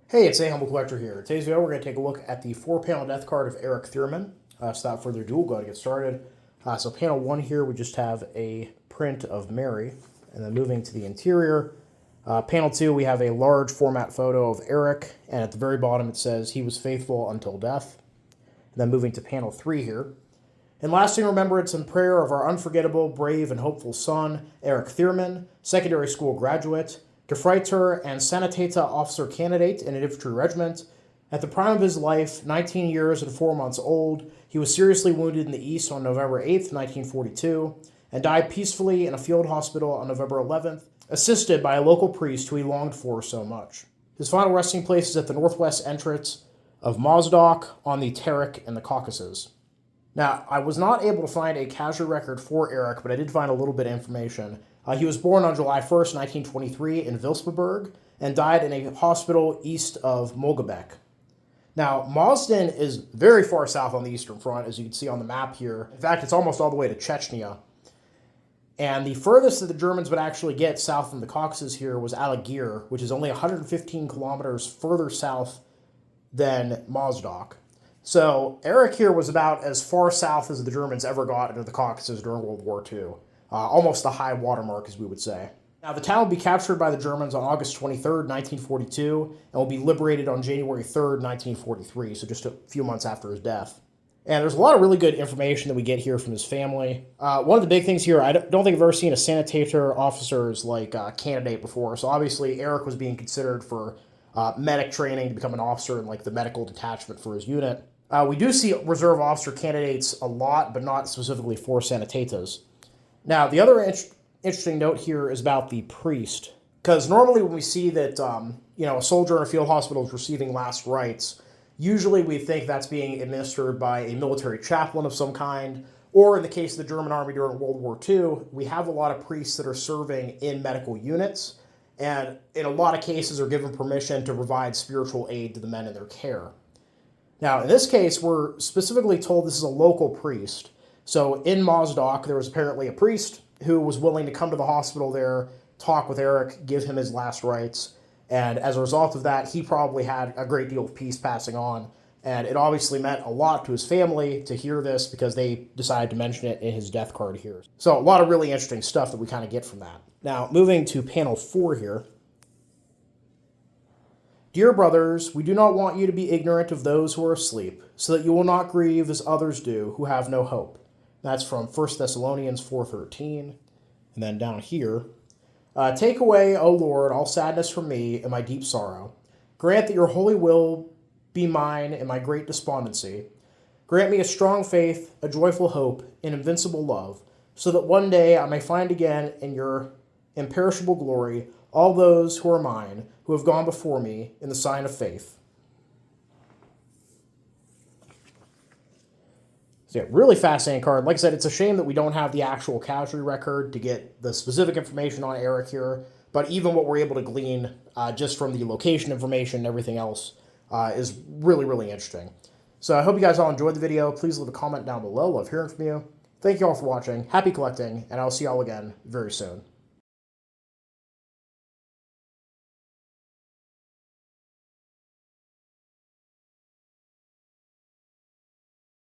Hey, it's a Humble Collector here. Today's video, we're going to take a look at the 4-panel death card of Erich Thiermann. So without further ado, we'll go ahead and get started. So panel 1 here, we just have a print of Mary. And then moving to the interior, panel 2, we have a large format photo of Erich. And at the very bottom, it says, "He was faithful until death." And then moving to panel 3 here. In lasting remembrance and prayer of our unforgettable, brave, and hopeful son, Erich Thiermann, secondary school graduate, Gefreiter and Sanitate officer candidate in an infantry regiment. At the prime of his life, 19 years and 4 months old, he was seriously wounded in the East on November 8th, 1942, and died peacefully in a field hospital on November 11th, assisted by a local priest who he longed for so much. His final resting place is at the northwest entrance of Mozdok on the Terek in the Caucasus. Now, I was not able to find a casualty record for Erich, but I did find a little bit of information. He was born on July 1st, 1923 in Vilsberg and died in a hospital east of Malgobeck. Now, Mozdok is very far south on the Eastern Front, as you can see on the map here. In fact, it's almost all the way to Chechnya. And the furthest that the Germans would actually get south in the Caucasus here was Alagir, which is only 115 kilometers further south than Mozdok. So Erich here was about as far south as the Germans ever got into the Caucasus during World War II. Almost the high watermark, as we would say. Now, the town will be captured by the Germans on August 23rd, 1942, and will be liberated on January 3rd, 1943, so just a few months after his death. And there's a lot of really good information that we get here from his family. One of the big things here, I don't think I've ever seen a sanitator officer's candidate before, so obviously Erich was being considered for medic training to become an officer in the medical detachment for his unit. We do see reserve officer candidates a lot, but not specifically for sanitatas. Now, the other interesting note here is about the priest, because normally when we see that a soldier in a field hospital is receiving last rites, usually we think that's being administered by a military chaplain of some kind, or in the case of the German army during World War II, we have a lot of priests that are serving in medical units, and in a lot of cases are given permission to provide spiritual aid to the men in their care. Now, in this case, we're specifically told this is a local priest. So in Mozdok, there was apparently a priest who was willing to come to the hospital there, talk with Erich, give him his last rites, and as a result of that, he probably had a great deal of peace passing on, and it obviously meant a lot to his family to hear this because they decided to mention it in his death card here. So a lot of really interesting stuff that we kind of get from that. Now, moving to panel 4 here. "Dear brothers, we do not want you to be ignorant of those who are asleep, so that you will not grieve as others do who have no hope." That's from 1 Thessalonians 4:13. And then down here, "Take away, O Lord, all sadness from me and my deep sorrow. Grant that your holy will be mine in my great despondency. Grant me a strong faith, a joyful hope, and invincible love, so that one day I may find again in your imperishable glory all those who are mine, who have gone before me in the sign of faith." So yeah, really fascinating card. Like I said, it's a shame that we don't have the actual casualty record to get the specific information on Erich here, but even what we're able to glean just from the location information and everything else is really, really interesting. So I hope you guys all enjoyed the video. Please leave a comment down below. Love hearing from you. Thank you all for watching. Happy collecting, and I'll see you all again very soon.